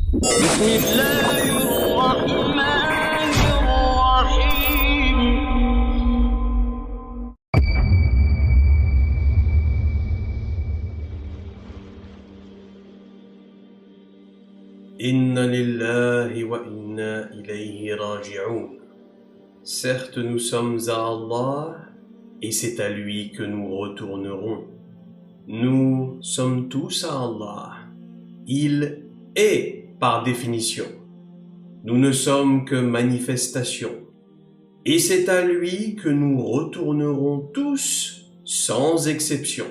بسم الله الرحمن الرحيم Inna lillahi wa inna ilayhi raji'un. Certes, nous sommes à Allah et c'est à lui que nous retournerons. Nous sommes tous à Allah. Il est par définition. Nous ne sommes que manifestation. Et c'est à lui que nous retournerons tous sans exception.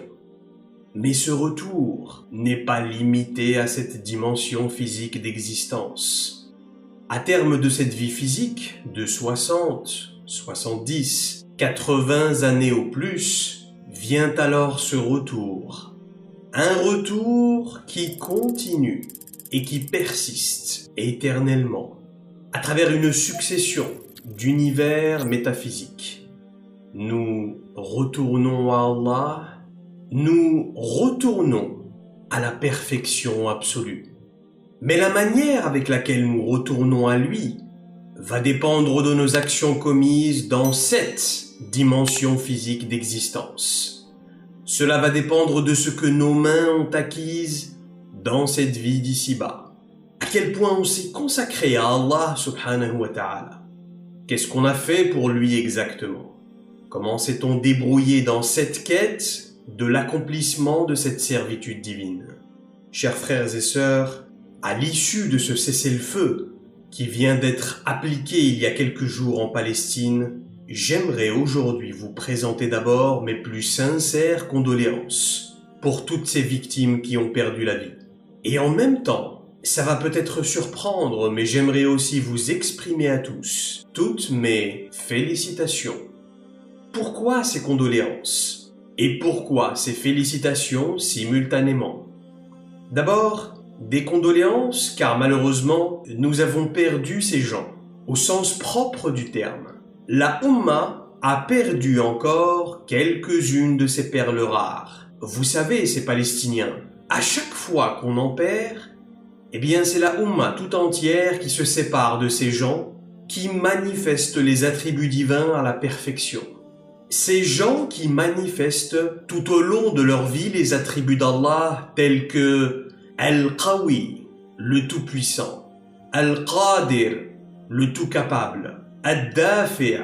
Mais ce retour n'est pas limité à cette dimension physique d'existence. À terme de cette vie physique, de 60, 70, 80 années au plus, vient alors ce retour. Un retour qui continue et qui persiste éternellement, à travers une succession d'univers métaphysiques. Nous retournons à Allah, nous retournons à la perfection absolue. Mais la manière avec laquelle nous retournons à lui va dépendre de nos actions commises dans cette dimension physique d'existence. Cela va dépendre de ce que nos mains ont acquise dans cette vie d'ici-bas. À quel point on s'est consacré à Allah subhanahu wa ta'ala. Qu'est-ce qu'on a fait pour lui exactement? Comment s'est-on débrouillé dans cette quête de l'accomplissement de cette servitude divine? Chers frères et sœurs, à l'issue de ce cessez-le-feu qui vient d'être appliqué il y a quelques jours en Palestine, j'aimerais aujourd'hui vous présenter d'abord mes plus sincères condoléances pour toutes ces victimes qui ont perdu la vie. Et en même temps, ça va peut-être surprendre, mais j'aimerais aussi vous exprimer à tous toutes mes félicitations. Pourquoi ces condoléances? Et pourquoi ces félicitations simultanément? D'abord, des condoléances car malheureusement, nous avons perdu ces gens, au sens propre du terme. La Ummah a perdu encore quelques-unes de ses perles rares. Vous savez, ces Palestiniens, à chaque fois qu'on en perd, eh bien c'est la Ummah tout entière qui se sépare de ces gens qui manifestent les attributs divins à la perfection. Ces gens qui manifestent tout au long de leur vie les attributs d'Allah tels que Al-Qawi, le Tout-Puissant, Al-Qadir, le Tout-Capable, Al-Dafi',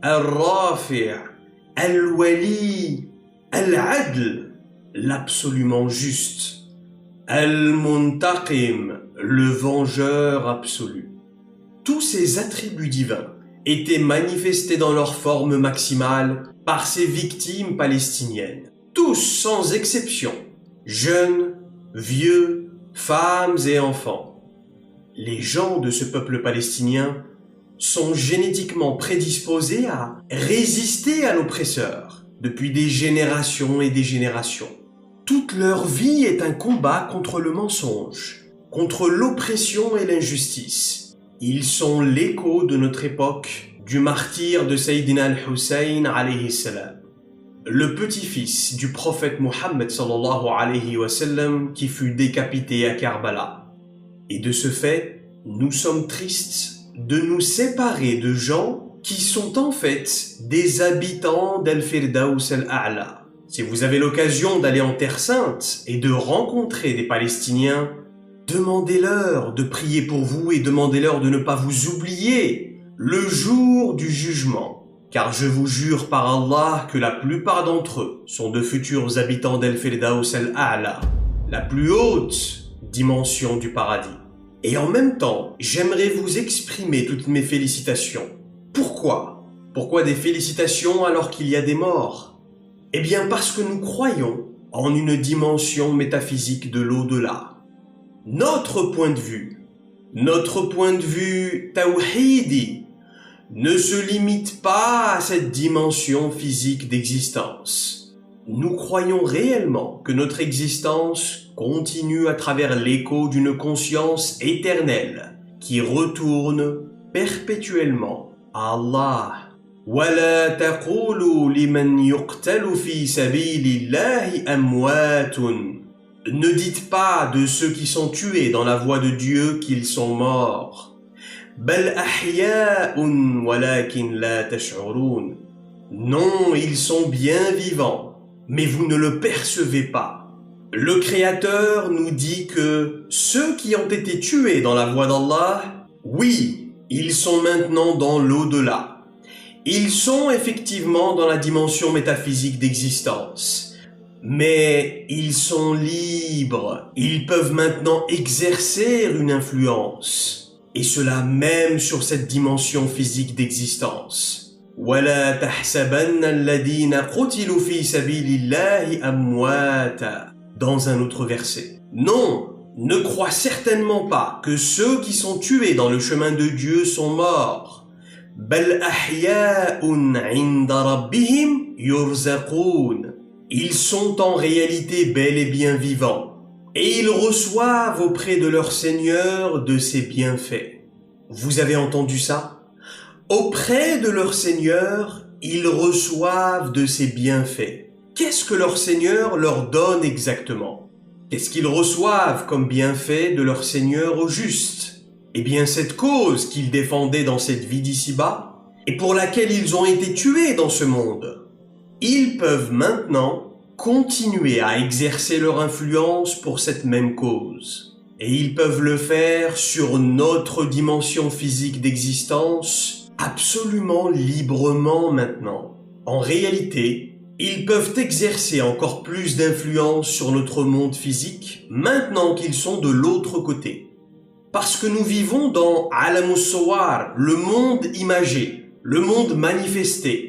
Al-Rafi', Al-Wali, Al-Adl, l'absolument juste, Al-Muntaqim, le vengeur absolu. Tous ces attributs divins étaient manifestés dans leur forme maximale par ces victimes palestiniennes, tous sans exception, jeunes, vieux, femmes et enfants. Les gens de ce peuple palestinien sont génétiquement prédisposés à résister à l'oppresseur depuis des générations et des générations. Toute leur vie est un combat contre le mensonge, contre l'oppression et l'injustice. Ils sont l'écho de notre époque, du martyr de Sayyidina al-Hussein alayhi salam, le petit-fils du prophète Mohammed sallallahu alayhi wa sallam qui fut décapité à Karbala. Et de ce fait, nous sommes tristes de nous séparer de gens qui sont en fait des habitants d'Al-Firdaus al-A'la. Si vous avez l'occasion d'aller en Terre Sainte et de rencontrer des Palestiniens, demandez-leur de prier pour vous et demandez-leur de ne pas vous oublier le jour du jugement. Car je vous jure par Allah que la plupart d'entre eux sont de futurs habitants d'Al-Firdaus al-A'la, la plus haute dimension du paradis. Et en même temps, j'aimerais vous exprimer toutes mes félicitations. Pourquoi? Pourquoi des félicitations alors qu'il y a des morts? Eh bien parce que nous croyons en une dimension métaphysique de l'au-delà. Notre point de vue tawhidi, ne se limite pas à cette dimension physique d'existence. Nous croyons réellement que notre existence continue à travers l'écho d'une conscience éternelle qui retourne perpétuellement à Allah. وَلَا تَقُولُوا لِمَنْ يُقْتَلُ فِي سَبِيلِ اللَّهِ أَمْوَاتٌ Ne dites pas de ceux qui sont tués dans la voie de Dieu qu'ils sont morts. Bal ahya'un walakin la tash'urun. Non, ils sont bien vivants, mais vous ne le percevez pas. Le Créateur nous dit que ceux qui ont été tués dans la voie d'Allah, oui, ils sont maintenant dans l'au-delà. Ils sont effectivement dans la dimension métaphysique d'existence. Mais ils sont libres, ils peuvent maintenant exercer une influence, et cela même sur cette dimension physique d'existence. وَلَا تَحْسَبَنَّ الَّذِينَ قُتِلُوا فِي سَبِيلِ اللَّهِ أَمْوَاتًا. Dans un autre verset. Non, ne crois certainement pas que ceux qui sont tués dans le chemin de Dieu sont morts. بَلْ أَحْيَاءٌ عِنْدَ رَبِّهِمْ يُرْزَقُونَ. Ils sont en réalité bel et bien vivants, et ils reçoivent auprès de leur Seigneur de ses bienfaits. Vous avez entendu ça? Auprès de leur Seigneur, ils reçoivent de ses bienfaits. Qu'est-ce que leur Seigneur leur donne exactement? Qu'est-ce qu'ils reçoivent comme bienfait de leur Seigneur au juste? Eh bien, cette cause qu'ils défendaient dans cette vie d'ici-bas, et pour laquelle ils ont été tués dans ce monde. Ils peuvent maintenant continuer à exercer leur influence pour cette même cause. Et ils peuvent le faire sur notre dimension physique d'existence absolument librement maintenant. En réalité, ils peuvent exercer encore plus d'influence sur notre monde physique maintenant qu'ils sont de l'autre côté. Parce que nous vivons dans Alamus Sawar, le monde imagé, le monde manifesté,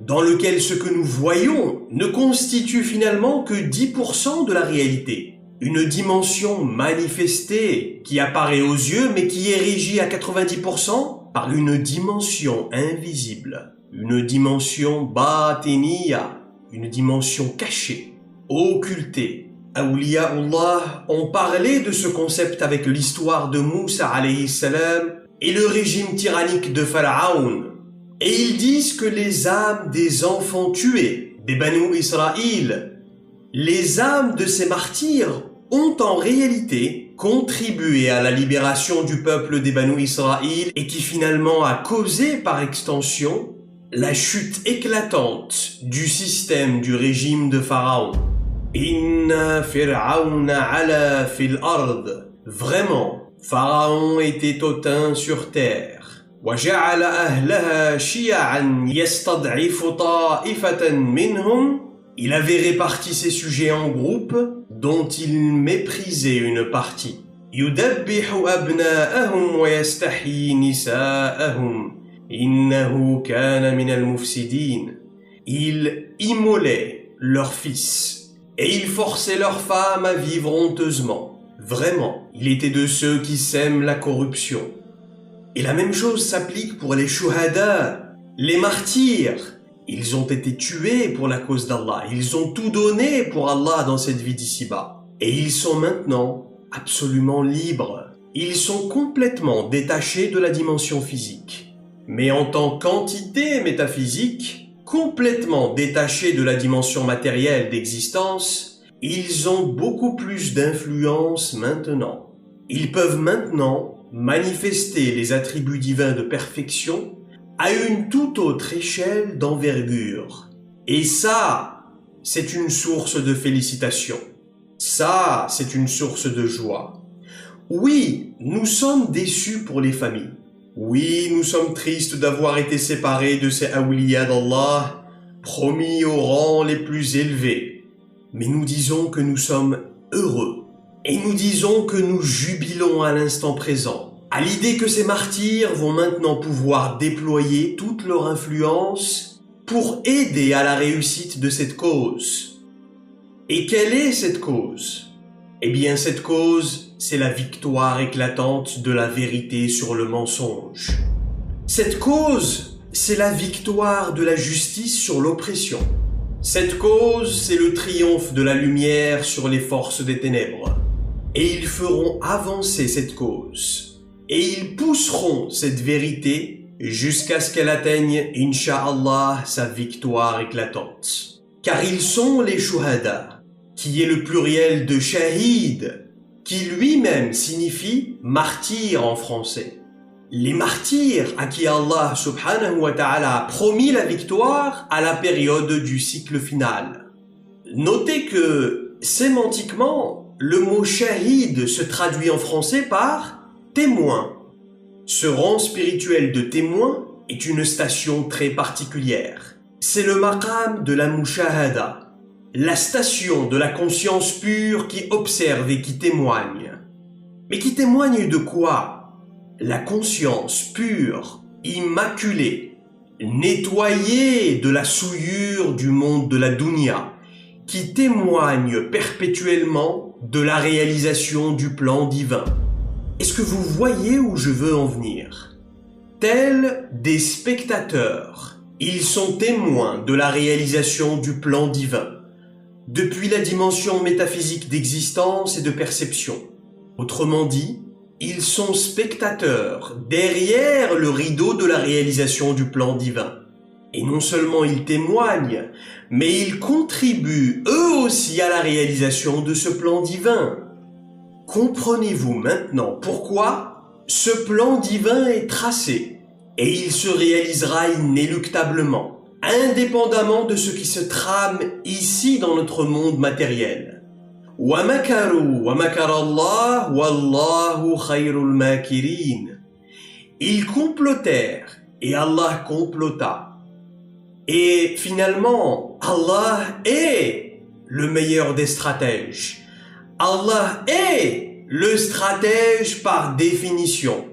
dans lequel ce que nous voyons ne constitue finalement que 10% de la réalité. Une dimension manifestée qui apparaît aux yeux mais qui est régie à 90% par une dimension invisible, une dimension batiniya, une dimension cachée, occultée. Awliyaullah ont parlé de ce concept avec l'histoire de Moussa alayhi salam et le régime tyrannique de Pharaon. Et ils disent que les âmes des enfants tués, des Banu Israël, les âmes de ces martyrs ont en réalité contribué à la libération du peuple des Banu Israël et qui finalement a causé par extension la chute éclatante du système du régime de Pharaon. Inna fir'auna ala fil ard. Vraiment, Pharaon était hautain sur terre. وَجَعَلَ أَهْلَهَا شِيَعًا يَسْتَضْعِفُ طَائِفَةً مِّنْهُمْ. Il avait réparti ses sujets en groupes dont il méprisait une partie. يُدَبِّحُ أَبْنَاءَهُمْ وَيَسْتَحْيِي نِسَاءَهُمْ إِنَّهُ كَانَ مِنَ الْمُفْسِدِينَ. Il immolait leurs fils et il forçait leurs femmes à vivre honteusement. Vraiment, il était de ceux qui sèment la corruption. Et la même chose s'applique pour les shuhada, les martyrs. Ils ont été tués pour la cause d'Allah. Ils ont tout donné pour Allah dans cette vie d'ici-bas. Et ils sont maintenant absolument libres. Ils sont complètement détachés de la dimension physique. Mais en tant qu'entité métaphysique, complètement détachés de la dimension matérielle d'existence, ils ont beaucoup plus d'influence maintenant. Ils peuvent maintenant manifester les attributs divins de perfection à une toute autre échelle d'envergure. Et ça, c'est une source de félicitations. Ça, c'est une source de joie. Oui, nous sommes déçus pour les familles. Oui, nous sommes tristes d'avoir été séparés de ces awliya d'Allah, promis aux rangs les plus élevés. Mais nous disons que nous sommes heureux. Et nous disons que nous jubilons à l'instant présent, à l'idée que ces martyrs vont maintenant pouvoir déployer toute leur influence pour aider à la réussite de cette cause. Et quelle est cette cause? Eh bien, cette cause, c'est la victoire éclatante de la vérité sur le mensonge. Cette cause, c'est la victoire de la justice sur l'oppression. Cette cause, c'est le triomphe de la lumière sur les forces des ténèbres. Et ils feront avancer cette cause. Et ils pousseront cette vérité jusqu'à ce qu'elle atteigne, Inch'Allah, sa victoire éclatante. Car ils sont les shuhada. qui est le pluriel de shahid, qui lui-même signifie martyr en français. Les martyrs à qui Allah subhanahu wa ta'ala a promis la victoire à la période du cycle final. Notez que, sémantiquement, le mot shahid se traduit en français par témoin. Ce rang spirituel de témoin est une station très particulière. C'est le maqam de la mushahada, la station de la conscience pure qui observe et qui témoigne. Mais qui témoigne de quoi? La conscience pure, immaculée, nettoyée de la souillure du monde de la dunya, qui témoigne perpétuellement de la réalisation du plan divin. Est-ce que vous voyez où je veux en venir? Tels des spectateurs, ils sont témoins de la réalisation du plan divin, depuis la dimension métaphysique d'existence et de perception. Autrement dit, ils sont spectateurs derrière le rideau de la réalisation du plan divin. Et non seulement ils témoignent, mais ils contribuent eux aussi à la réalisation de ce plan divin. Comprenez-vous maintenant pourquoi ce plan divin est tracé et il se réalisera inéluctablement, indépendamment de ce qui se trame ici dans notre monde matériel. Wa makaru wa makarallah wallahu khayrul makirin. Ils complotèrent et Allah complota. Et finalement, Allah est le meilleur des stratèges. Allah est le stratège par définition.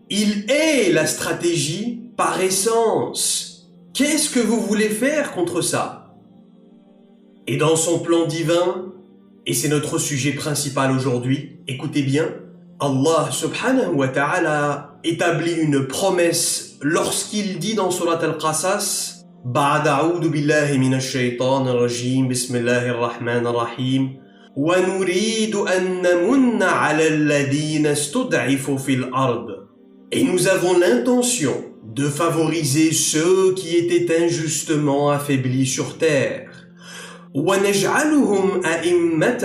Il est la stratégie par essence. Qu'est-ce que vous voulez faire contre ça? Et dans son plan divin, et c'est notre sujet principal aujourd'hui, écoutez bien, Allah subhanahu wa ta'ala établit une promesse lorsqu'il dit dans Surat Al-Qasas بعد أعوذ بالله من الشيطان الرجيم بسم الله الرحمن الرحيم ونريد أن نمن على الذين استضعفوا في الأرض. Et nous avons l'intention de favoriser ceux qui étaient injustement affaiblis sur terre. وَنَجْعَلُهُمْ أَئِمَّةً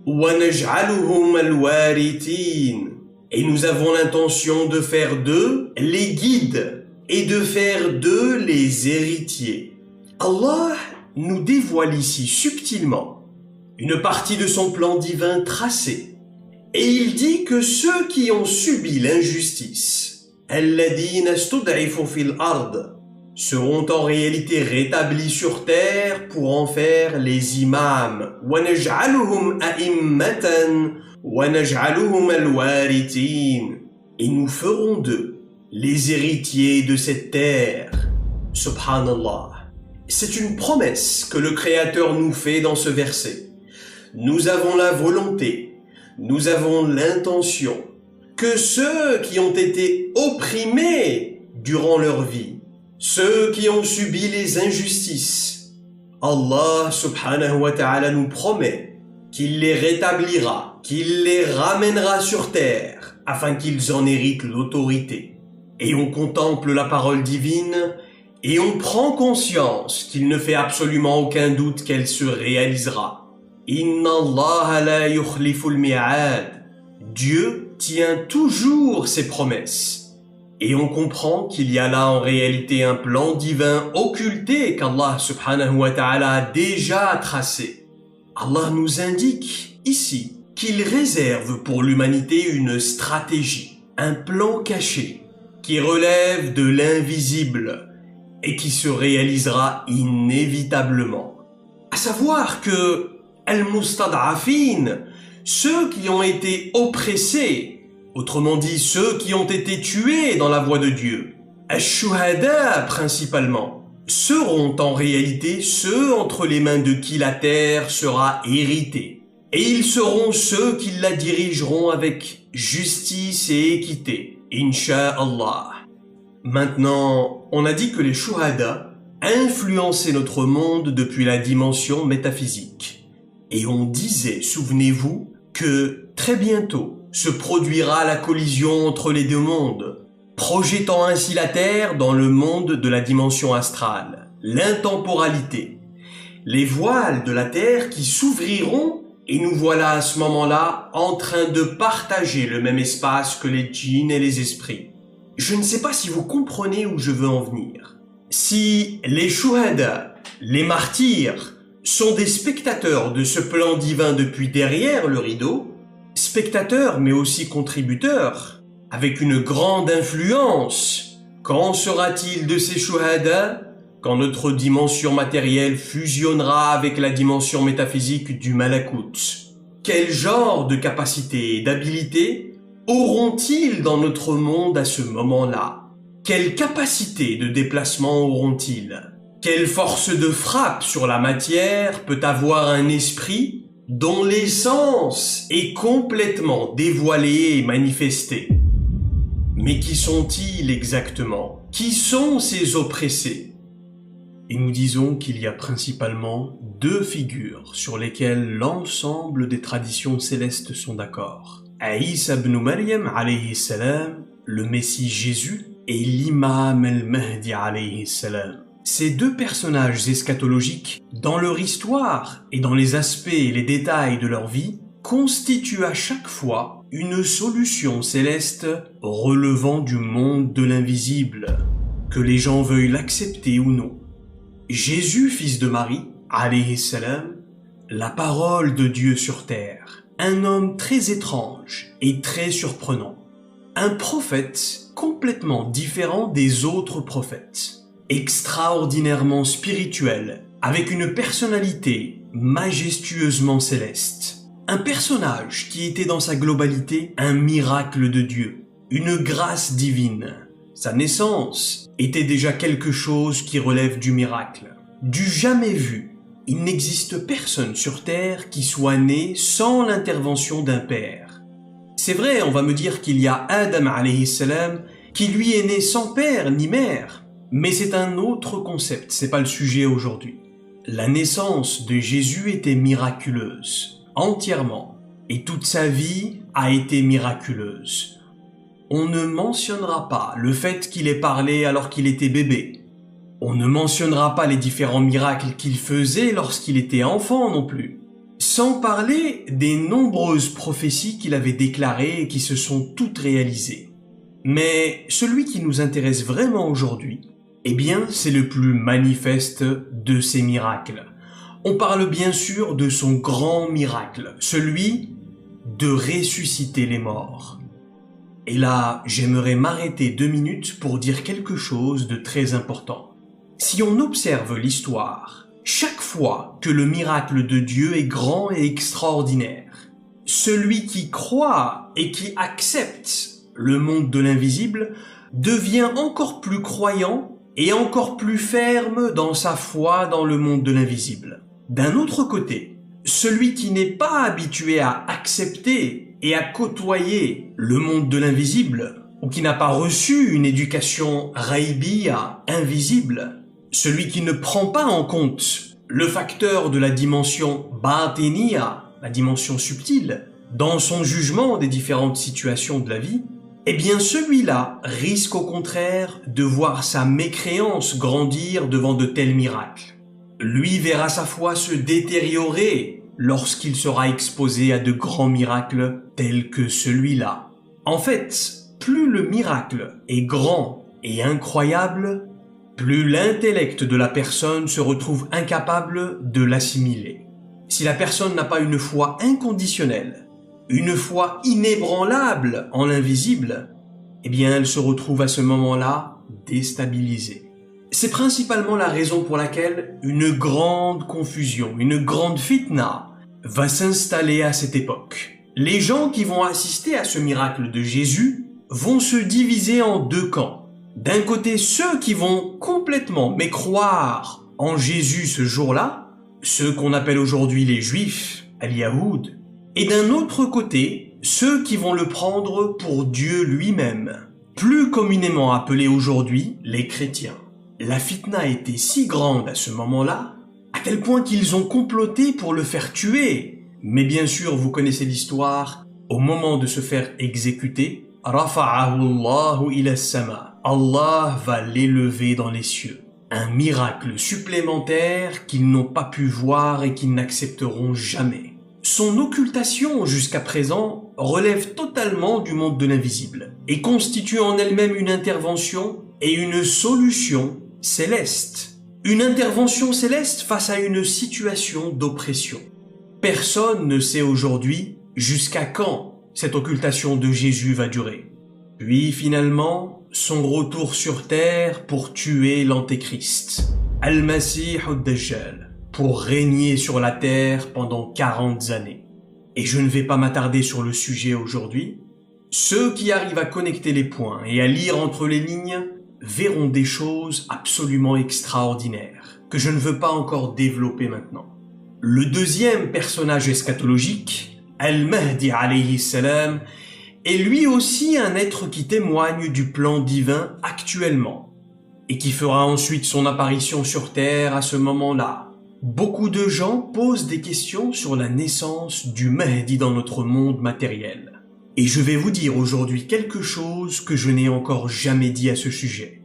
وَنَجْعَلُهُمْ الْوَارِثِينَ. Et nous avons l'intention de faire d'eux les guides et de faire d'eux les héritiers. Allah nous dévoile ici subtilement une partie de son plan divin tracé. Et il dit que ceux qui ont subi l'injustice, الَّذِينَ اسْتُضْعِفُوا فِي الْأَرْضِ, seront en réalité rétablis sur terre pour en faire les imams. وَنَجْعَلُهُمْ أَئِمَّةً وَنَجْعَلُهُمْ الْوَارِثِينَ. Et nous ferons d'eux les héritiers de cette terre. Subhanallah. C'est une promesse que le Créateur nous fait dans ce verset. Nous avons la volonté, nous avons l'intention que ceux qui ont été opprimés durant leur vie, ceux qui ont subi les injustices, Allah subhanahu wa ta'ala nous promet qu'il les rétablira, qu'il les ramènera sur terre afin qu'ils en héritent l'autorité. Et on contemple la parole divine et on prend conscience qu'il ne fait absolument aucun doute qu'elle se réalisera. Inna Allah la yukhliful mi'ad. Dieu tient toujours ses promesses. Et on comprend qu'il y a là en réalité un plan divin occulté qu'Allah subhanahu wa ta'ala a déjà tracé. Allah nous indique ici qu'il réserve pour l'humanité une stratégie, un plan caché, qui relève de l'invisible et qui se réalisera inévitablement. À savoir que al-mustad'afin, ceux qui ont été oppressés, autrement dit ceux qui ont été tués dans la voie de Dieu, al-shuhada principalement, seront en réalité ceux entre les mains de qui la terre sera héritée. Et ils seront ceux qui la dirigeront avec justice et équité. Inch'Allah. Maintenant, on a dit que les shuhada influençaient notre monde depuis la dimension métaphysique. Et on disait, souvenez-vous, que très bientôt se produira la collision entre les deux mondes, projetant ainsi la Terre dans le monde de la dimension astrale, l'intemporalité. les voiles de la terre qui s'ouvriront et nous voilà à ce moment-là en train de partager le même espace que les djinns et les esprits. Je ne sais pas si vous comprenez où je veux en venir. Si les shuhada, les martyrs, sont des spectateurs de ce plan divin depuis derrière le rideau, spectateurs mais aussi contributeurs, avec une grande influence, qu'en sera-t-il de ces shuhada quand notre dimension matérielle fusionnera avec la dimension métaphysique du Malakut? Quel genre de capacité et d'habilité auront-ils dans notre monde à ce moment-là? Quelle capacité de déplacement auront-ils? Quelle force de frappe sur la matière peut avoir un esprit dont l'essence est complètement dévoilée et manifestée? Mais qui sont-ils exactement? Qui sont ces oppressés? Et nous disons qu'il y a principalement deux figures sur lesquelles l'ensemble des traditions célestes sont d'accord. Isa ibn Maryam alayhi salam, le Messie Jésus, et l'imam al-Mahdi alayhi salam. Ces deux personnages eschatologiques, dans leur histoire et dans les aspects et les détails de leur vie, constituent à chaque fois une solution céleste relevant du monde de l'invisible, que les gens veuillent l'accepter ou non. Jésus, fils de Marie, alayhi salam, la parole de Dieu sur terre, un homme très étrange et très surprenant, un prophète complètement différent des autres prophètes, extraordinairement spirituel, avec une personnalité majestueusement céleste, un personnage qui était dans sa globalité un miracle de Dieu, une grâce divine. Sa naissance était déjà quelque chose qui relève du miracle, du jamais vu. Il n'existe personne sur terre qui soit né sans l'intervention d'un père. C'est vrai, on va me dire qu'il y a Adam alayhi salam qui lui est né sans père ni mère, mais c'est un autre concept, c'est pas le sujet aujourd'hui. La naissance de Jésus était miraculeuse, entièrement, et toute sa vie a été miraculeuse. On ne mentionnera pas le fait qu'il ait parlé alors qu'il était bébé. On ne mentionnera pas les différents miracles qu'il faisait lorsqu'il était enfant non plus. Sans parler des nombreuses prophéties qu'il avait déclarées et qui se sont toutes réalisées. Mais celui qui nous intéresse vraiment aujourd'hui, eh bien, c'est le plus manifeste de ces miracles. On parle bien sûr de son grand miracle, celui de ressusciter les morts. Et là, j'aimerais m'arrêter 2 minutes pour dire quelque chose de très important. Si on observe l'histoire, chaque fois que le miracle de Dieu est grand et extraordinaire, celui qui croit et qui accepte le monde de l'invisible devient encore plus croyant et encore plus ferme dans sa foi dans le monde de l'invisible. D'un autre côté, celui qui n'est pas habitué à accepter et à côtoyer le monde de l'invisible, ou qui n'a pas reçu une éducation ghaibiyya, invisible, celui qui ne prend pas en compte le facteur de la dimension batiniyya, la dimension subtile, dans son jugement des différentes situations de la vie, eh bien celui-là risque au contraire de voir sa mécréance grandir devant de tels miracles. Lui verra sa foi se détériorer lorsqu'il sera exposé à de grands miracles tels que celui-là. En fait, plus le miracle est grand et incroyable, plus l'intellect de la personne se retrouve incapable de l'assimiler. Si la personne n'a pas une foi inconditionnelle, une foi inébranlable en l'invisible, eh bien elle se retrouve à ce moment-là déstabilisée. C'est principalement la raison pour laquelle une grande confusion, une grande fitna va s'installer à cette époque. Les gens qui vont assister à ce miracle de Jésus vont se diviser en 2 camps. D'un côté, ceux qui vont complètement mécroire en Jésus ce jour-là, ceux qu'on appelle aujourd'hui les Juifs, al-Yahoud, et d'un autre côté, ceux qui vont le prendre pour Dieu lui-même, plus communément appelés aujourd'hui les chrétiens. La fitna était si grande à ce moment-là, à tel point qu'ils ont comploté pour le faire tuer. Mais bien sûr, vous connaissez l'histoire, au moment de se faire exécuter, rafa'ahu Allahu ila as-sama. Allah va l'élever dans les cieux. un miracle supplémentaire qu'ils n'ont pas pu voir et qu'ils n'accepteront jamais. Son occultation jusqu'à présent relève totalement du monde de l'invisible et constitue en elle-même une intervention et une solution céleste. Une intervention céleste face à une situation d'oppression. Personne ne sait aujourd'hui jusqu'à quand cette occultation de Jésus va durer. Puis finalement, son retour sur terre pour tuer l'Antéchrist, Al-Masih ad-Dajjal, pour régner sur la terre pendant 40 années. Et je ne vais pas m'attarder sur le sujet aujourd'hui. Ceux qui arrivent à connecter les points et à lire entre les lignes verront des choses absolument extraordinaires que je ne veux pas encore développer maintenant. Le deuxième personnage eschatologique, Al-Mahdi alayhi salam, est lui aussi un être qui témoigne du plan divin actuellement et qui fera ensuite son apparition sur terre à ce moment-là. Beaucoup de gens posent des questions sur la naissance du Mahdi dans notre monde matériel. Et je vais vous dire aujourd'hui quelque chose que je n'ai encore jamais dit à ce sujet.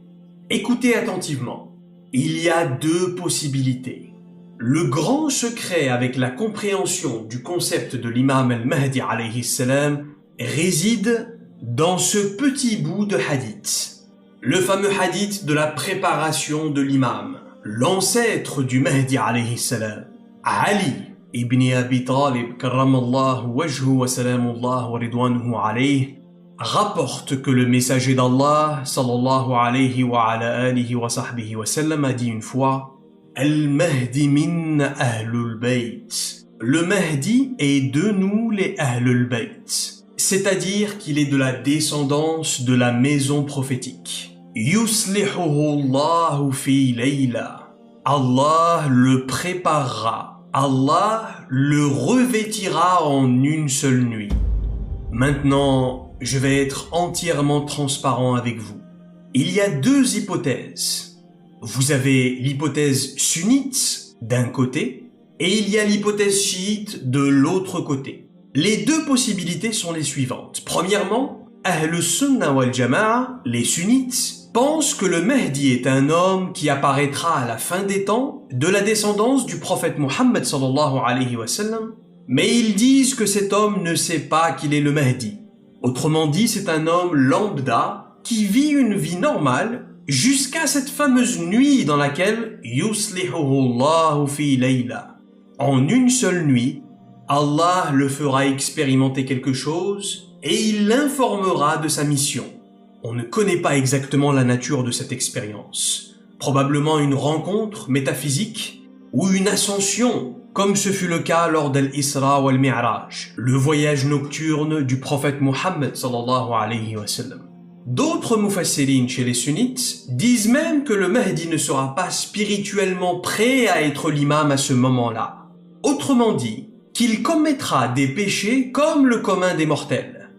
Écoutez attentivement. Il y a deux possibilités. Le grand secret avec la compréhension du concept de l'imam al-Mahdi alayhi salam réside dans ce petit bout de hadith. Le fameux hadith de la préparation de l'imam, l'ancêtre du Mahdi alayhi salam, Ali ibn Abi Talib karramallahu wajhu wa salamullah wa ridwanuhu alayhi, rapporte que le messager d'Allah sallallahu alayhi wa ala alihi wa sahbihi wa sallam a dit une fois: Al-Mahdi min Ahlul Bayt. Le Mahdi est de nous les Ahlul Bayt. C'est-à-dire qu'il est de la descendance de la maison prophétique. Yuslihuhu Allahu fi layla. Allah le préparera. Allah le revêtira en une seule nuit. Maintenant, je vais être entièrement transparent avec vous. Il y a deux hypothèses. Vous avez l'hypothèse sunnite d'un côté et il y a l'hypothèse chiite de l'autre côté. Les deux possibilités sont les suivantes. Premièrement, Ahl Sunnah wal Jama'a, les sunnites, pensent que le Mahdi est un homme qui apparaîtra à la fin des temps de la descendance du prophète Muhammad sallallahu alayhi wa sallam, mais ils disent que cet homme ne sait pas qu'il est le Mahdi. Autrement dit, c'est un homme lambda qui vit une vie normale jusqu'à cette fameuse nuit dans laquelle Yuslihuhu Allahu fi layla. En une seule nuit, Allah le fera expérimenter quelque chose et il l'informera de sa mission. On ne connaît pas exactement la nature de cette expérience. Probablement une rencontre métaphysique ou une ascension, comme ce fut le cas lors d'Al-Isra wal Mi'raj, le voyage nocturne du prophète Muhammad sallallahu alayhi wa sallam. D'autres mufassirin chez les sunnites disent même que le Mahdi ne sera pas spirituellement prêt à être l'imam à ce moment-là. Autrement dit, qu'il commettra des péchés comme le commun des mortels,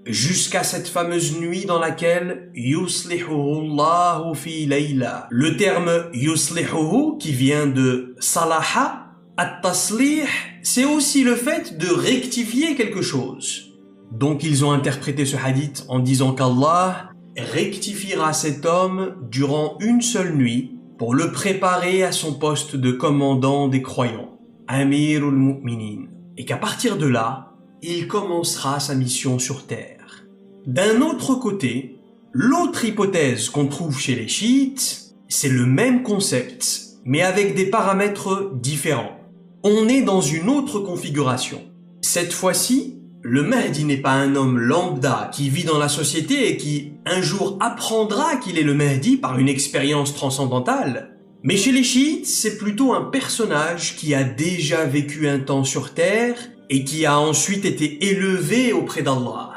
jusqu'à cette fameuse nuit dans laquelle Yuslihuhu Allahu fi layla. Le terme Yuslihuhu, qui vient de Salaha, at-taslih, c'est aussi le fait de rectifier quelque chose. Donc ils ont interprété ce hadith en disant qu'Allah rectifiera cet homme durant une seule nuit pour le préparer à son poste de commandant des croyants, Amirul Mu'minin, et qu'à partir de là, il commencera sa mission sur terre. D'un autre côté, l'autre hypothèse qu'on trouve chez les chiites, c'est le même concept, mais avec des paramètres différents. On est dans une autre configuration. Cette fois-ci, le Mahdi n'est pas un homme lambda qui vit dans la société et qui, un jour, apprendra qu'il est le Mahdi par une expérience transcendantale. Mais chez les chiites, c'est plutôt un personnage qui a déjà vécu un temps sur terre et qui a ensuite été élevé auprès d'Allah.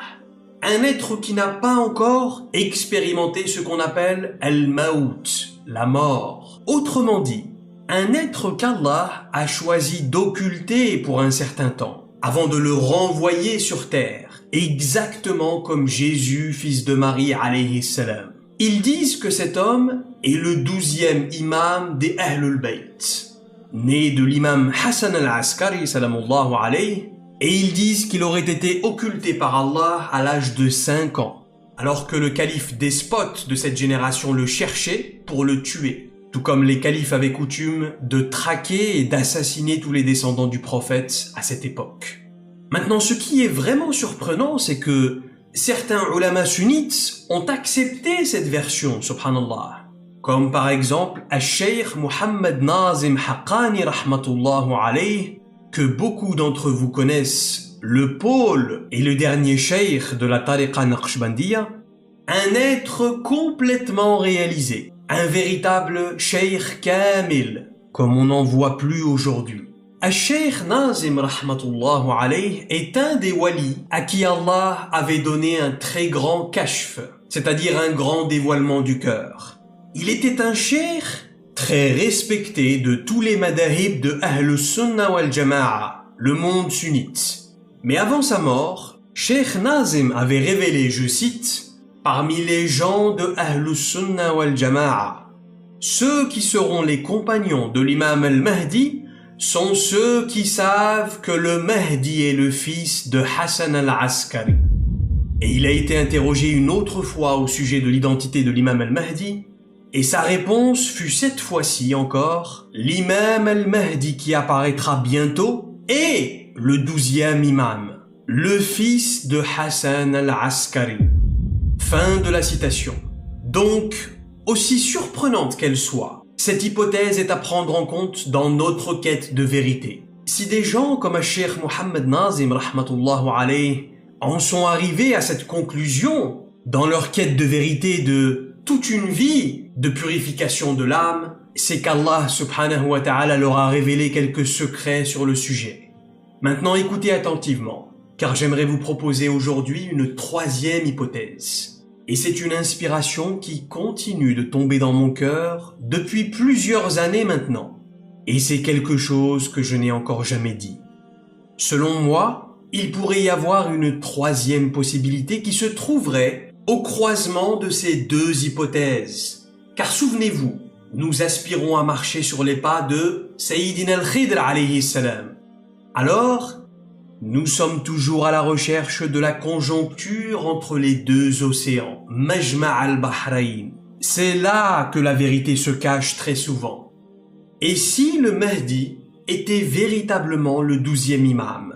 Un être qui n'a pas encore expérimenté ce qu'on appelle al-maout, la mort. Autrement dit, un être qu'Allah a choisi d'occulter pour un certain temps, avant de le renvoyer sur terre, exactement comme Jésus, fils de Marie, alayhi salam. Ils disent que cet homme est le 12e imam des Ahlul Bayt, né de l'imam Hassan al-Askari, salamullahu alayhi, et ils disent qu'il aurait été occulté par Allah à l'âge de 5 ans, alors que le calife despote de cette génération le cherchait pour le tuer. tout comme les califes avaient coutume de traquer et d'assassiner tous les descendants du prophète à cette époque. Maintenant, ce qui est vraiment surprenant, c'est que certains ulama sunnites ont accepté cette version, subhanallah. Comme par exemple Al-Sheikh Muhammad Nazim Haqqani rahmatullahu alayh, que beaucoup d'entre vous connaissent, le pôle et le dernier cheikh de la tariqa naqshbandiya, un être complètement réalisé, un véritable cheikh kamil, comme on n'en voit plus aujourd'hui. Al-Sheikh Nazim rahmatullahu alayh est un des walis à qui Allah avait donné un très grand kashf, c'est-à-dire un grand dévoilement du cœur. Il était un cheikh très respecté de tous les madahib de Ahl Sunnah wal Jama'a, le monde sunnite. Mais avant sa mort, Cheikh Nazim avait révélé, je cite, « Parmi les gens de Ahl Sunnah wal Jama'a, ceux qui seront les compagnons de l'imam al-Mahdi sont ceux qui savent que le Mahdi est le fils de Hassan al-Askari. » Et il a été interrogé une autre fois au sujet de l'identité de l'imam al-Mahdi, et sa réponse fut cette fois-ci encore « L'imam al-Mahdi qui apparaîtra bientôt est le 12e imam, le fils de Hassan al-Askari. » Fin de la citation. Donc, aussi surprenante qu'elle soit, cette hypothèse est à prendre en compte dans notre quête de vérité. Si des gens comme Cheikh Muhammad Nazim rahmatullahu alayh en sont arrivés à cette conclusion dans leur quête de vérité de toute une vie de purification de l'âme, c'est qu'Allah subhanahu wa ta'ala leur a révélé quelques secrets sur le sujet. Maintenant écoutez attentivement, car j'aimerais vous proposer aujourd'hui une troisième hypothèse. Et c'est une inspiration qui continue de tomber dans mon cœur depuis plusieurs années maintenant. Et c'est quelque chose que je n'ai encore jamais dit. Selon moi, il pourrait y avoir une troisième possibilité qui se trouverait au croisement de ces deux hypothèses. Car souvenez-vous, nous aspirons à marcher sur les pas de Sayyidina al-Khidr alayhi salam. Alors, nous sommes toujours à la recherche de la conjoncture entre les deux océans, Majma' al-Bahrain. C'est là que la vérité se cache très souvent. Et si le Mahdi était véritablement le 12e imam,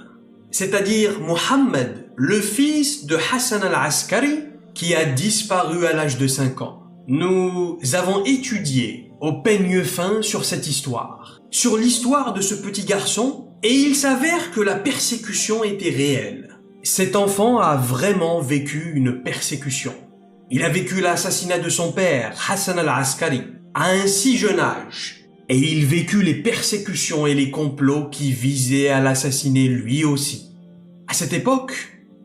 c'est-à-dire Muhammad, le fils de Hassan al-Askari, qui a disparu à l'âge de 5 ans. Nous avons étudié au peigne fin sur cette histoire, sur l'histoire de ce petit garçon, et il s'avère que la persécution était réelle. Cet enfant a vraiment vécu une persécution. Il a vécu l'assassinat de son père, Hassan al-Askari, à un si jeune âge, et il vécut les persécutions et les complots qui visaient à l'assassiner lui aussi. À cette époque,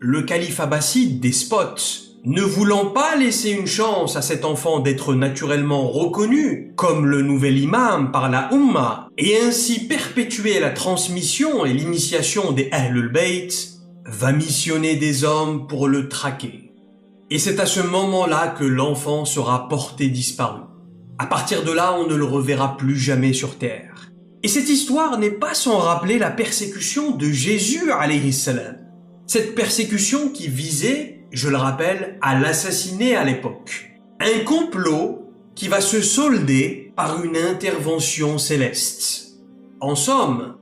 le calife abbasside, despote, ne voulant pas laisser une chance à cet enfant d'être naturellement reconnu comme le nouvel imam par la Ummah et ainsi perpétuer la transmission et l'initiation des Ahlul Bayt, va missionner des hommes pour le traquer. Et c'est à ce moment-là que l'enfant sera porté disparu. À partir de là, on ne le reverra plus jamais sur terre. Et cette histoire n'est pas sans rappeler la persécution de Jésus alayhi salam. Cette persécution qui visait, je le rappelle, à l'assassiner à l'époque. Un complot qui va se solder par une intervention céleste. En somme,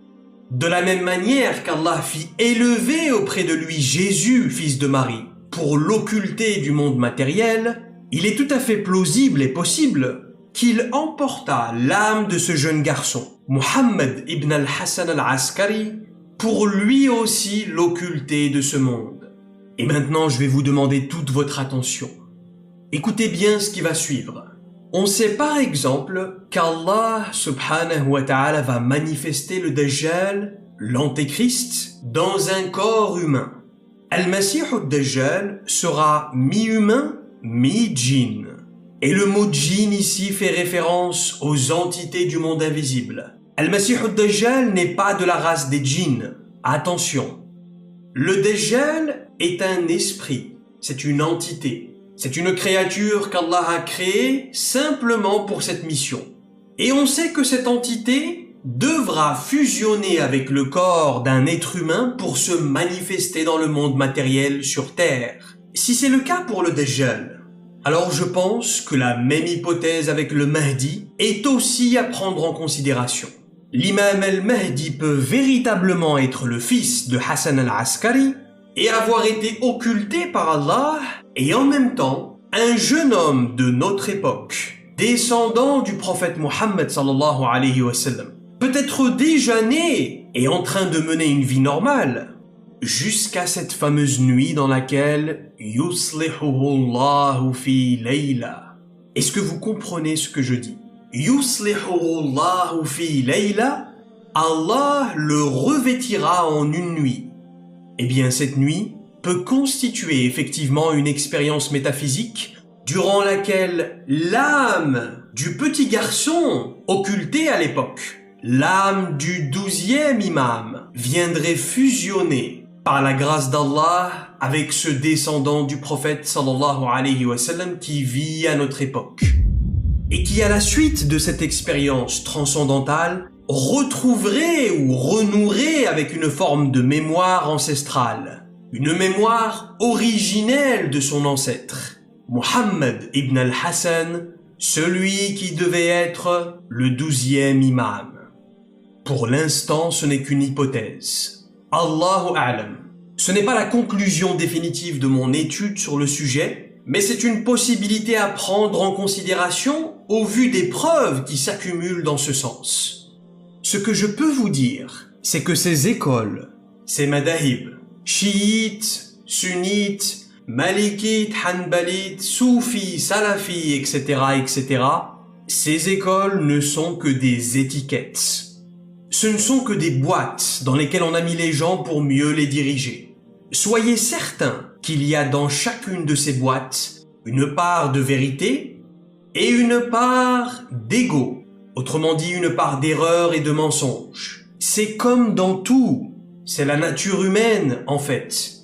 de la même manière qu'Allah fit élever auprès de lui Jésus, fils de Marie, pour l'occulter du monde matériel, il est tout à fait plausible et possible qu'il emporta l'âme de ce jeune garçon, Muhammad ibn al-Hassan al-Askari, pour lui aussi l'occulter de ce monde. Et maintenant, je vais vous demander toute votre attention. Écoutez bien ce qui va suivre. On sait par exemple qu'Allah subhanahu wa ta'ala va manifester le Dajjal, l'Antéchrist, dans un corps humain. Al-Masih ad-Dajjal sera mi-humain, mi-djinn. Et le mot djinn ici fait référence aux entités du monde invisible. Al-Masih ad-Dajjal n'est pas de la race des djinns. Attention. Le Dajjal est un esprit, c'est une entité, c'est une créature qu'Allah a créée simplement pour cette mission. Et on sait que cette entité devra fusionner avec le corps d'un être humain pour se manifester dans le monde matériel sur Terre. Si c'est le cas pour le Dajjal, Alors je pense que la même hypothèse avec le Mahdi est aussi à prendre en considération. L'imam al-Mahdi peut véritablement être le fils de Hassan al-Askari et avoir été occulté par Allah, et en même temps un jeune homme de notre époque, descendant du prophète Mohammed sallallahu alayhi wa sallam, peut-être déjà né et en train de mener une vie normale, jusqu'à cette fameuse nuit dans laquelle yuslihuhu Allahu fi layla. Est-ce que vous comprenez ce que je dis? Yuslihuhu Allahu fi layla, Allah le revêtira en une nuit. Eh bien, cette nuit peut constituer effectivement une expérience métaphysique durant laquelle l'âme du petit garçon occulté à l'époque, l'âme du 12e imam, viendrait fusionner par la grâce d'Allah avec ce descendant du prophète sallallahu alayhi wa sallam qui vit à notre époque et qui, à la suite de cette expérience transcendantale, retrouverait ou renouerait avec une forme de mémoire ancestrale, une mémoire originelle de son ancêtre, Mohammed ibn al-Hassan, celui qui devait être le 12e imam. Pour l'instant, ce n'est qu'une hypothèse. Allahu a'lam. Ce n'est pas la conclusion définitive de mon étude sur le sujet, mais c'est une possibilité à prendre en considération au vu des preuves qui s'accumulent dans ce sens. Ce que je peux vous dire, c'est que ces écoles, ces madahib, chiites, sunnites, malikites, hanbalites, soufis, salafis, etc., etc., ces écoles ne sont que des étiquettes. Ce ne sont que des boîtes dans lesquelles on a mis les gens pour mieux les diriger. Soyez certains qu'il y a dans chacune de ces boîtes une part de vérité et une part d'ego. Autrement dit, une part d'erreur et de mensonge. C'est comme dans tout. C'est la nature humaine, en fait.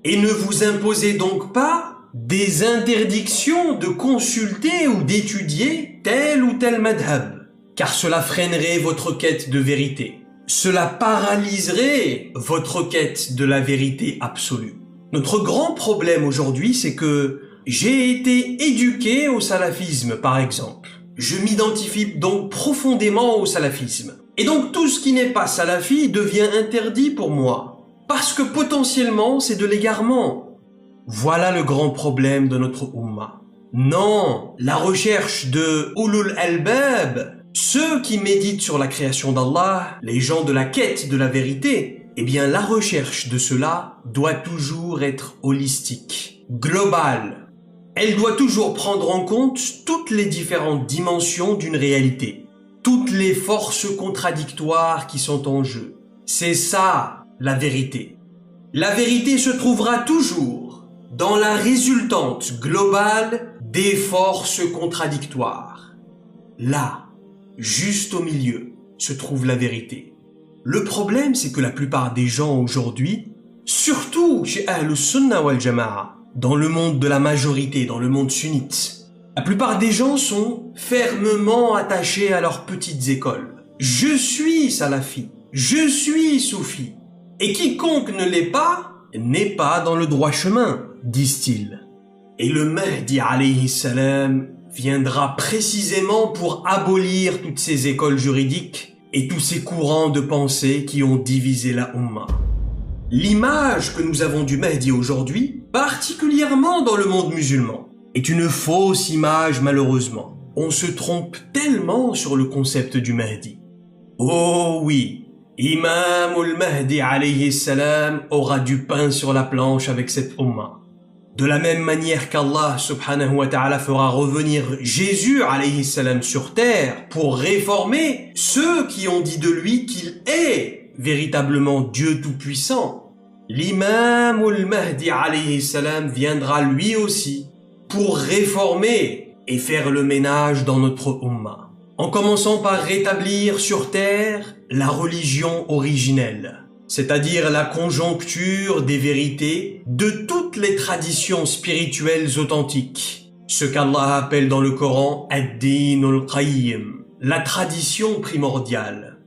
Et ne vous imposez donc pas des interdictions de consulter ou d'étudier tel ou tel madhab, car cela freinerait votre quête de vérité. Cela paralyserait votre quête de la vérité absolue. Notre grand problème aujourd'hui, c'est que j'ai été éduqué au salafisme, par exemple. Je m'identifie donc profondément au salafisme. Et donc tout ce qui n'est pas salafi devient interdit pour moi. Parce que potentiellement c'est de l'égarement. Voilà le grand problème de notre Ummah. Non, la recherche de Ulul Albab, ceux qui méditent sur la création d'Allah, les gens de la quête de la vérité, eh bien la recherche de cela doit toujours être holistique, globale. Elle doit toujours prendre en compte toutes les différentes dimensions d'une réalité, toutes les forces contradictoires qui sont en jeu. C'est ça, la vérité. La vérité se trouvera toujours dans la résultante globale des forces contradictoires. Là, juste au milieu, se trouve la vérité. Le problème, c'est que la plupart des gens aujourd'hui, surtout chez Ahlus Sunnah wal Jama'a, dans le monde de la majorité, dans le monde sunnite, la plupart des gens sont fermement attachés à leurs petites écoles. Je suis salafi, je suis soufi, et quiconque ne l'est pas, n'est pas dans le droit chemin, disent-ils. Et le Mahdi alayhi salam viendra précisément pour abolir toutes ces écoles juridiques et tous ces courants de pensée qui ont divisé la Ummah. L'image que nous avons du Mahdi aujourd'hui, particulièrement dans le monde musulman, est une fausse image malheureusement. On se trompe tellement sur le concept du Mahdi. Oh oui, Imam al-Mahdi alayhi salam aura du pain sur la planche avec cette Ummah. De la même manière qu'Allah subhanahu wa ta'ala fera revenir Jésus alayhi salam sur terre pour réformer ceux qui ont dit de lui qu'il est véritablement Dieu tout-puissant. L'imam al-Mahdi alayhi salam viendra lui aussi pour réformer et faire le ménage dans notre Ummah, en commençant par rétablir sur terre la religion originelle, c'est-à-dire la conjoncture des vérités de toutes les traditions spirituelles authentiques, ce qu'Allah appelle dans le Coran ad-din al-qayyim, la tradition primordiale.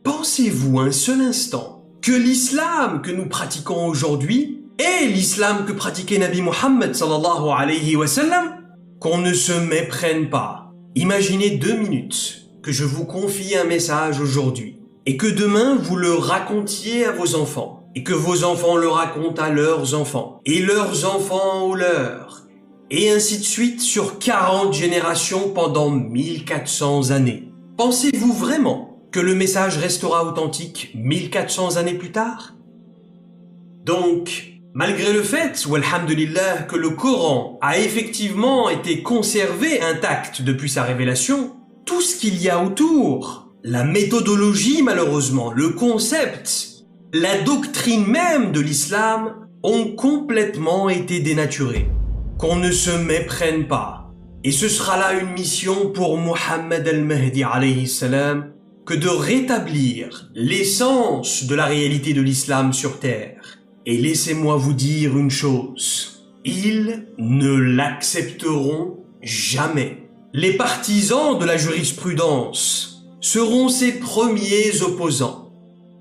Pensez-vous un seul instant que l'islam que nous pratiquons aujourd'hui est l'islam que pratiquait Nabi Muhammad sallallahu alayhi wa sallam? qu'on ne se méprenne pas. Imaginez 2 minutes que je vous confie un message aujourd'hui et que demain vous le racontiez à vos enfants et que vos enfants le racontent à leurs enfants et leurs enfants aux leurs et ainsi de suite sur 40 générations pendant 1400 années. Pensez-vous vraiment que le message restera authentique 1400 années plus tard? Donc, malgré le fait, walhamdulillah, que le Coran a effectivement été conservé intact depuis sa révélation, tout ce qu'il y a autour, la méthodologie malheureusement, le concept, la doctrine même de l'islam ont complètement été dénaturés. Qu'on ne se méprenne pas. Et ce sera là une mission pour Muhammad al-Mahdi alayhi salam que de rétablir l'essence de la réalité de l'islam sur terre. Et laissez-moi vous dire une chose, ils ne l'accepteront jamais. Les partisans de la jurisprudence seront ses premiers opposants.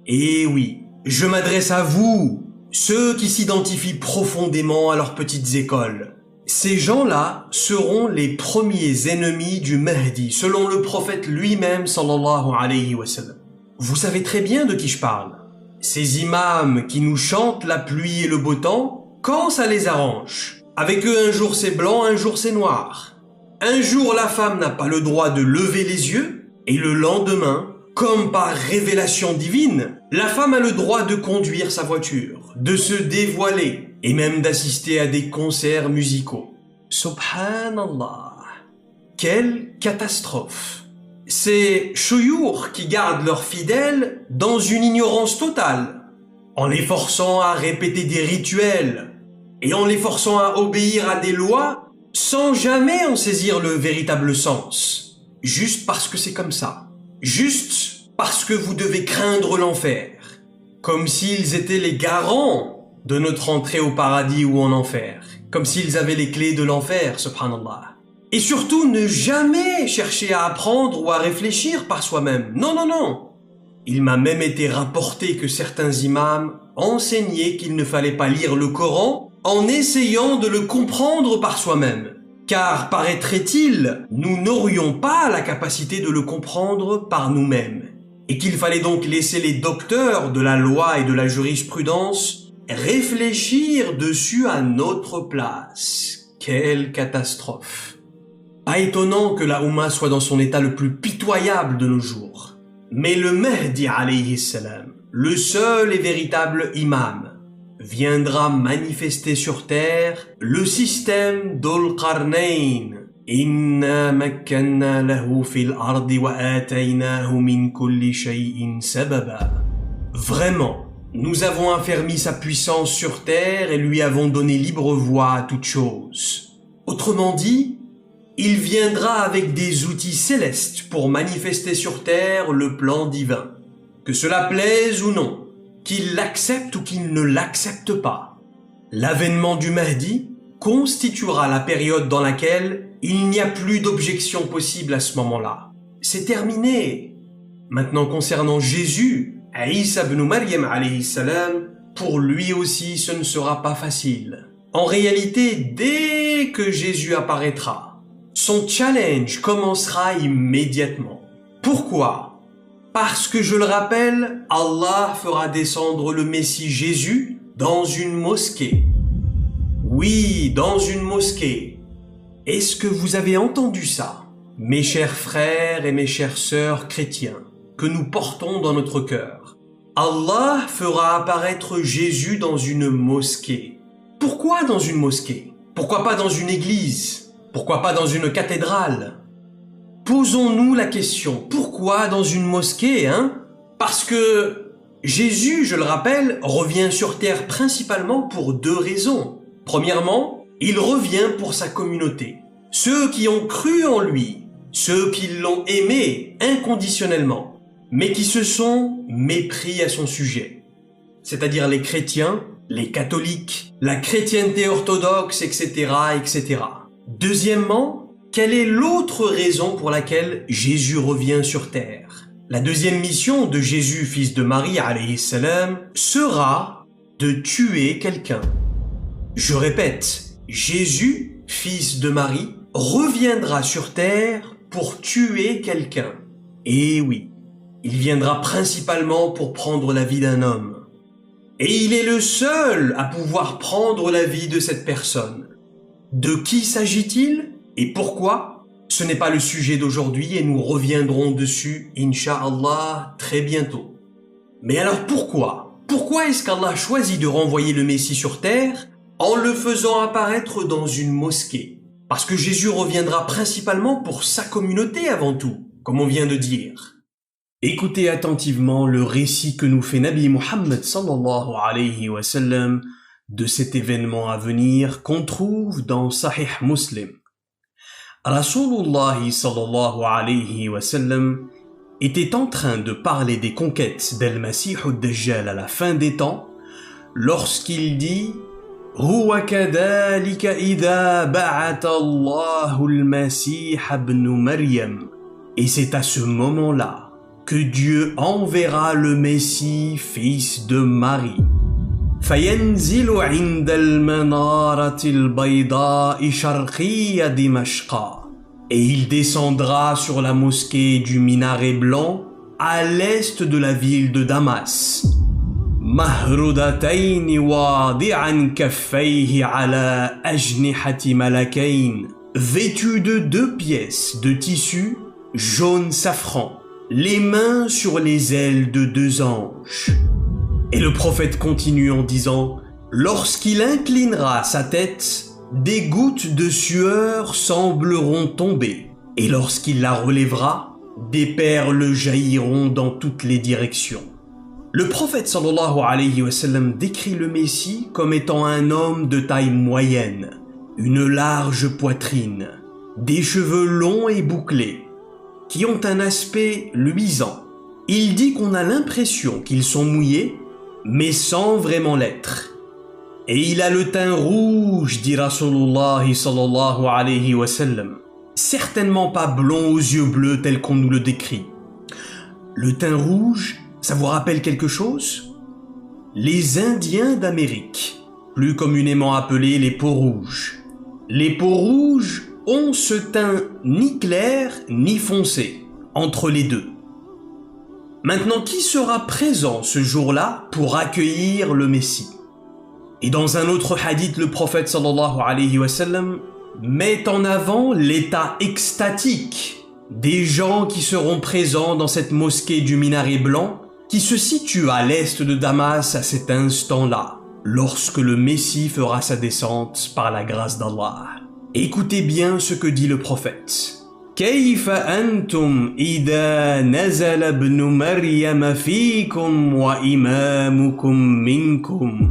Et oui, je m'adresse à vous, ceux qui s'identifient profondément à leurs petites écoles. Ces gens-là seront les premiers ennemis du Mahdi, selon le prophète lui-même, sallallahu alayhi wa sallam. Vous savez très bien de qui je parle. Ces imams qui nous chantent la pluie et le beau temps, quand ça les arrange. Avec eux, un jour c'est blanc, un jour c'est noir. Un jour, la femme n'a pas le droit de lever les yeux, et le lendemain, comme par révélation divine, la femme a le droit de conduire sa voiture, de se dévoiler, et même d'assister à des concerts musicaux. Subhanallah. Quelle catastrophe! C'est choyour qui gardent leurs fidèles dans une ignorance totale, en les forçant à répéter des rituels et en les forçant à obéir à des lois sans jamais en saisir le véritable sens, juste parce que c'est comme ça, juste parce que vous devez craindre l'enfer, comme s'ils étaient les garants de notre entrée au paradis ou en enfer, comme s'ils avaient les clés de l'enfer, subhanallah. Et surtout, ne jamais chercher à apprendre ou à réfléchir par soi-même. Non, non, non. Il m'a même été rapporté que certains imams enseignaient qu'il ne fallait pas lire le Coran en essayant de le comprendre par soi-même. Car, paraîtrait-il, nous n'aurions pas la capacité de le comprendre par nous-mêmes. Et qu'il fallait donc laisser les docteurs de la loi et de la jurisprudence réfléchir dessus à notre place. Quelle catastrophe! Pas étonnant que la Oumma soit dans son état le plus pitoyable de nos jours. Mais le Mahdi alayhi salam, le seul et véritable imam, viendra manifester sur terre le système Dhul Qarnayn. Inna makkanna lahu fil ardi wa ataynahu min kulli shay'in sababa. Vraiment, nous avons affermi sa puissance sur terre et lui avons donné libre voie à toute chose. Autrement dit, il viendra avec des outils célestes pour manifester sur terre le plan divin. Que cela plaise ou non, qu'il l'accepte ou qu'il ne l'accepte pas. L'avènement du Mahdi constituera la période dans laquelle il n'y a plus d'objection possible à ce moment-là. C'est terminé. Maintenant concernant Jésus, Isa ibn Maryam alayhi salam, pour lui aussi ce ne sera pas facile. En réalité, dès que Jésus apparaîtra, son challenge commencera immédiatement. Pourquoi? Parce que, je le rappelle, Allah fera descendre le Messie Jésus dans une mosquée. Oui, dans une mosquée. Est-ce que vous avez entendu ça, mes chers frères et mes chères sœurs chrétiens, que nous portons dans notre cœur? Allah fera apparaître Jésus dans une mosquée. Pourquoi dans une mosquée? Pourquoi pas dans une église? Pourquoi pas dans une cathédrale? Posons-nous la question, pourquoi dans une mosquée, hein? Parce que Jésus, je le rappelle, revient sur terre principalement pour 2 raisons. Premièrement, il revient pour sa communauté. Ceux qui ont cru en lui, ceux qui l'ont aimé inconditionnellement, mais qui se sont mépris à son sujet. C'est-à-dire les chrétiens, les catholiques, la chrétienté orthodoxe, etc., etc. Deuxièmement, quelle est l'autre raison pour laquelle Jésus revient sur terre? La deuxième mission de Jésus, fils de Marie, alayhi salam, sera de tuer quelqu'un. Je répète, Jésus, fils de Marie, reviendra sur terre pour tuer quelqu'un. Et oui, il viendra principalement pour prendre la vie d'un homme. Et il est le seul à pouvoir prendre la vie de cette personne. De qui s'agit-il et pourquoi? Ce n'est pas le sujet d'aujourd'hui et nous reviendrons dessus, Inch'Allah, très bientôt. Mais alors pourquoi? Pourquoi est-ce qu'Allah choisit de renvoyer le Messie sur terre en le faisant apparaître dans une mosquée? Parce que Jésus reviendra principalement pour sa communauté avant tout, comme on vient de dire. Écoutez attentivement le récit que nous fait Nabi Muhammad sallallahu alayhi wa sallam de cet événement à venir qu'on trouve dans Sahih Muslim. Rasulullah sallallahu alayhi wa sallam était en train de parler des conquêtes d'Al-Masih ad-Dajjal à la fin des temps lorsqu'il dit Huwa kadhalika idha ba'atha Allahu al-Masih ibn Maryam. Et c'est à ce moment-là que Dieu enverra le Messie, fils de Marie. فَيَنْزِلُ عِنْدَ الْمَنَارَةِ الْبَيْضَاءِ شَرْقِيَّ دِمَشْقَ. Et il descendra sur la mosquée du minaret blanc à l'est de la ville de Damas. مَهْرُدَتَيْنِ وَاضِعًا كَفَّيْهِ عَلَى أَجْنِحَةِ مَلَكَيْنِ. Vêtu de 2 pièces de tissu jaune safran, les mains sur les ailes de 2 anges. Et le prophète continue en disant, lorsqu'il inclinera sa tête, des gouttes de sueur sembleront tomber, et lorsqu'il la relèvera, des perles jailliront dans toutes les directions. Le prophète sallallahu alayhi wa sallam décrit le Messie comme étant un homme de taille moyenne, une large poitrine, des cheveux longs et bouclés, qui ont un aspect luisant. Il dit qu'on a l'impression qu'ils sont mouillés, mais sans vraiment l'être. Et il a le teint rouge, dit Rasulullah sallallahu alayhi wa sallam. Certainement pas blond aux yeux bleus tel qu'on nous le décrit. Le teint rouge, ça vous rappelle quelque chose? Les Indiens d'Amérique, plus communément appelés les peaux-rouges. Les peaux-rouges ont ce teint ni clair ni foncé, entre les deux. Maintenant, qui sera présent ce jour-là pour accueillir le Messie? Et dans un autre hadith, le prophète sallallahu alayhi wa sallam met en avant l'état extatique des gens qui seront présents dans cette mosquée du minaret blanc qui se situe à l'est de Damas à cet instant-là, lorsque le Messie fera sa descente par la grâce d'Allah. Écoutez bien ce que dit le prophète. كيف أنتم إذا نزل ابن مريم فيكم وإمامكم منكم.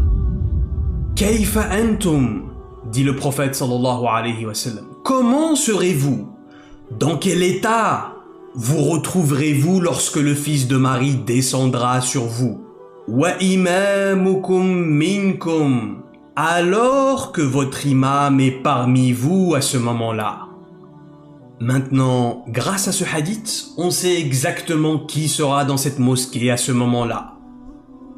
كيف أنتم, dit le prophète sallallahu alayhi wa sallam. Comment serez-vous? Dans quel état vous retrouverez-vous lorsque le fils de Marie descendra sur vous? وإمامكم منكم. Alors que votre imam est parmi vous à ce moment-là. Maintenant, grâce à ce hadith, on sait exactement qui sera dans cette mosquée à ce moment-là.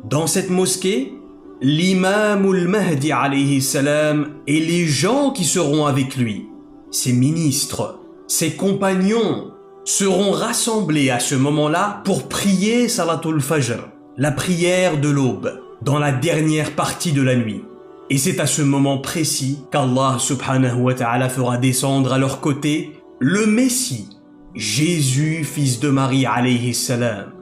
Dans cette mosquée, l'imam al-Mahdi alayhi salam et les gens qui seront avec lui, ses ministres, ses compagnons, seront rassemblés à ce moment-là pour prier Salatul Fajr, la prière de l'aube, dans la dernière partie de la nuit. Et c'est à ce moment précis qu'Allah subhanahu wa ta'ala fera descendre à leur côté le Messie, Jésus, fils de Marie alayhi salam.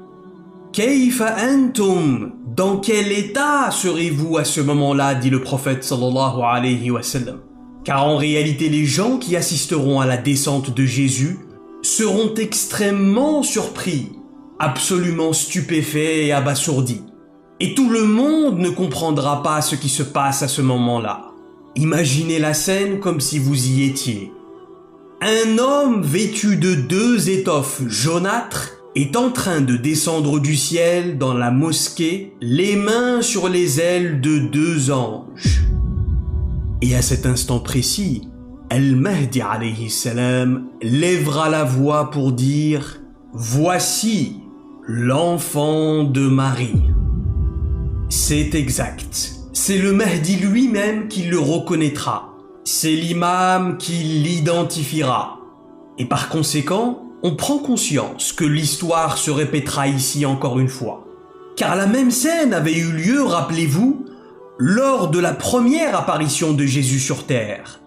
Kayfa antum, dans quel état serez-vous à ce moment-là, dit le prophète sallallahu alayhi wa sallam. Car en réalité, les gens qui assisteront à la descente de Jésus seront extrêmement surpris, absolument stupéfaits et abasourdis. Et tout le monde ne comprendra pas ce qui se passe à ce moment-là. Imaginez la scène comme si vous y étiez. Un homme vêtu de 2 étoffes jaunâtres est en train de descendre du ciel dans la mosquée, les mains sur les ailes de 2 anges. Et à cet instant précis, Al-Mahdi alayhi salam lèvera la voix pour dire « Voici l'enfant de Marie ». C'est exact, c'est le Mahdi lui-même qui le reconnaîtra. c'est l'imam qui l'identifiera. Et par conséquent, on prend conscience que l'histoire se répétera ici encore une fois. Car la même scène avait eu lieu, rappelez-vous, lors de la première apparition de Jésus sur terre,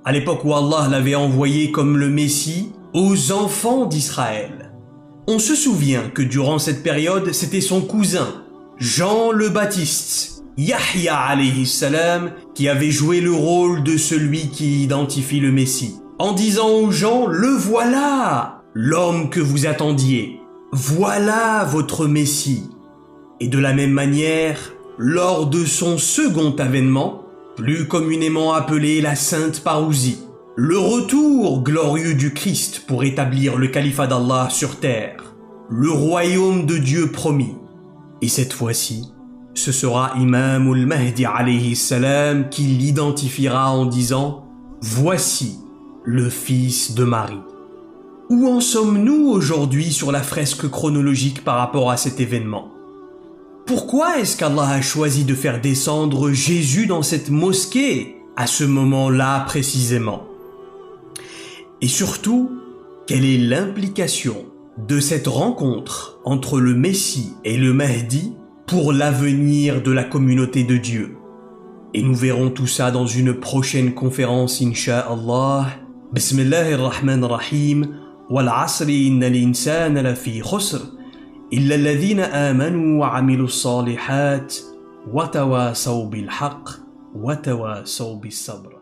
à l'époque où Allah l'avait envoyé comme le Messie aux enfants d'Israël. On se souvient que durant cette période, c'était son cousin, Jean le Baptiste, Yahya alayhi salam, qui avait joué le rôle de celui qui identifie le Messie, en disant aux gens « Le voilà, l'homme que vous attendiez, voilà votre Messie ». Et de la même manière, lors de son second avènement, plus communément appelé la Sainte Parousie, le retour glorieux du Christ pour établir le califat d'Allah sur terre, le royaume de Dieu promis. Et cette fois-ci, ce sera Imam al-Mahdi alayhi salam qui l'identifiera en disant « Voici le fils de Marie ». Où en sommes-nous aujourd'hui sur la fresque chronologique par rapport à cet événement ? Pourquoi est-ce qu'Allah a choisi de faire descendre Jésus dans cette mosquée à ce moment-là précisément? Et surtout, quelle est l'implication de cette rencontre entre le Messie et le Mahdi pour l'avenir de la communauté de Dieu? Et nous verrons tout ça dans une prochaine conférence, Inch'Allah. Bismillahirrahmanirrahim. Wal asri innal insana lafi khusr. إلا الذين آمنوا وعملوا الصالحات وتواصوا بالحق وتواصوا بالصبر